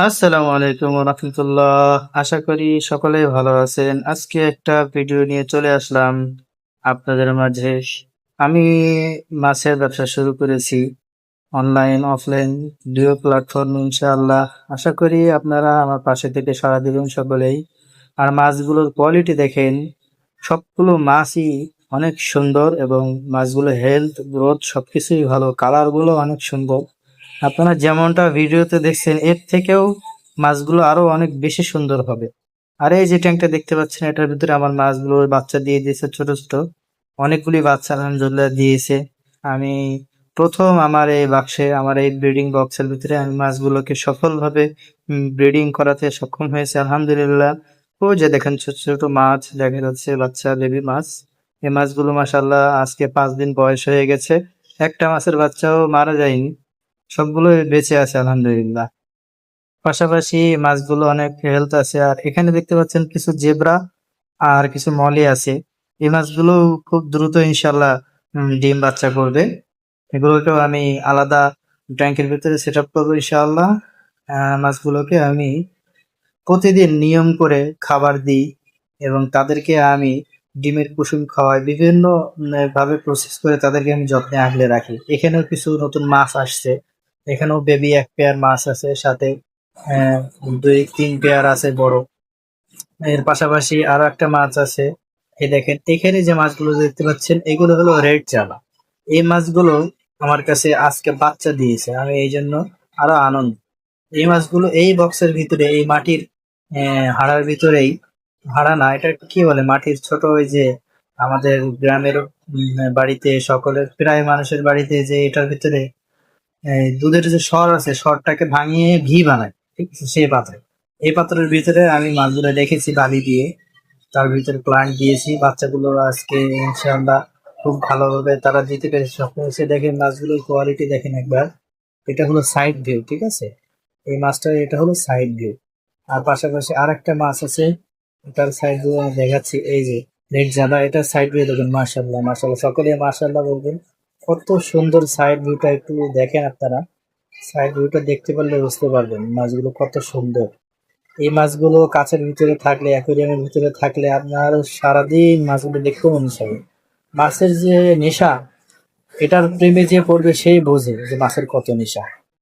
আসসালামু আলাইকুম রহমতুল্লাহ। আশা করি সকলেই ভালো আছেন। আজকে একটা ভিডিও নিয়ে চলে আসলাম আপনাদের মাঝে। আমি মাছের ব্যবসা শুরু করেছি, অনলাইন অফলাইন দুটো প্ল্যাটফর্ম ইনশাআল্লাহ। আশা করি আপনারা আমার পাশে থেকে সাড়া দিবেন সকলেই। আর মাছগুলোর কোয়ালিটি দেখেন, সবগুলো মাছই অনেক সুন্দর এবং মাছগুলো হেলথ গ্রোথ সবকিছুই ভালো, কালারগুলো অনেক সুন্দর। আপনারা যেমনটা ভিডিওতে দেখছেন এর থেকেও মাছগুলো আরো অনেক বেশি সুন্দর হবে। আর এই যে ট্যাঙ্কটা দেখতে পাচ্ছেন, এটার ভিতরে আমার মাছগুলো বাচ্চা দিয়ে দিয়েছে, ছোট ছোট অনেকগুলি বাচ্চা আলহামদুলিল্লাহ দিয়েছে। আমি প্রথম আমার এই বাক্সে, আমার এই ব্রিডিং বক্সের ভিতরে আমি মাছগুলোকে সফলভাবে ব্রিডিং করাতে সক্ষম হয়েছে আলহামদুলিল্লাহ। ওই যে দেখেন ছোট ছোট মাছ দেখা যাচ্ছে, বাচ্চা বেবি মাছ। এই মাছগুলো মাশাআল্লাহ আজকে 5 দিন বয়স হয়ে গেছে। একটা মাছের বাচ্চাও মারা যায়নি, সবগুলোই বেঁচে আছে আলহামদুলিল্লাহ। পাশাপাশি মাছগুলো অনেক হেলথ আছে। আর এখানে দেখতে পাচ্ছেন কিছু জেব্রা আর কিছু মলি আছে। এই মাছগুলো খুব দ্রুত ইনশাল্লাহ ডিম বাচ্চা করবে। এগুলোকেও আমি আলাদা ট্যাঙ্কের ভিতরে সেট আপ করবো ইনশাআল্লাহ। মাছগুলোকে আমি প্রতিদিন নিয়ম করে খাবার দিই এবং তাদেরকে আমি ডিমের কুসুম খাওয়াই, বিভিন্ন ভাবে প্রসেস করে তাদেরকে আমি যত্নে আগলে রাখি। এখানেও কিছু নতুন মাছ আসছে, এখানেও বেবি এক পেয়ার মাছ আছে, সাথে আহ, 2-3 পেয়ার আছে বড়। এর পাশাপাশি আরো একটা মাছ আছে। এই দেখেন এখানে যে মাছগুলো দেখতে পাচ্ছেন, এগুলো হলো রেড চালা। এই মাছগুলো আমার কাছে আজকে বাচ্চা দিয়েছে, আমি এই জন্য আরো আনন্দ। এই মাছগুলো এই বক্সের ভিতরে, এই মাটির হাড়ার ভিতরেই, হাড়া না, এটা কি বলে, মাটির ছোট ওই যে আমাদের গ্রামের বাড়িতে সকলের প্রায় মানুষের বাড়িতে যে এটার ভিতরে দুধের যে সর আছে, সরটাকে ভাঙিয়ে ঘি বানায়, ঠিক আছে, সেই পাত্রে, এই পাত্রের ভিতরে আমি মাছগুলো রেখেছি বালি দিয়ে। তার ভিতরে প্লান্ট দিয়েছি, বাচ্চাগুলো আজকে ইনশাআল্লাহ খুব ভালোভাবে তারা দিতে পেরেছে সক্ষম হয়েছে। দেখেন মাছগুলোর কোয়ালিটি দেখেন একবার। এটা হলো সাইড ভিউ, ঠিক আছে, এই মাছটার এটা হলো সাইড ভিউ। আর পাশাপাশি আর একটা মাছ আছে, এটার সাইড ভিউ আমি দেখাচ্ছি। এই যে রেড জাদা, এটা সাইড ভিউ দেখুন, মাশাল্লাহ মাশাল্লাহ, সকলে মাশাল্লাহ বলবেন। কত সুন্দর সাইড ভিউটা, একটু দেখেন আপনারা। সাইড ভিউটা দেখতে পারলে বুঝতে পারবেন মাছগুলো কত সুন্দর। এই মাছগুলো কাছের ভিতরে থাকলে, অ্যাকুয়ারিয়ামের ভিতরে থাকলে আপনার সারাদিন মাছগুলো দেখতে মন চাবে। মাছের যে নেশা, এটার প্রেমে যে পড়বে সেই বোঝে যে মাছের কত নেশা।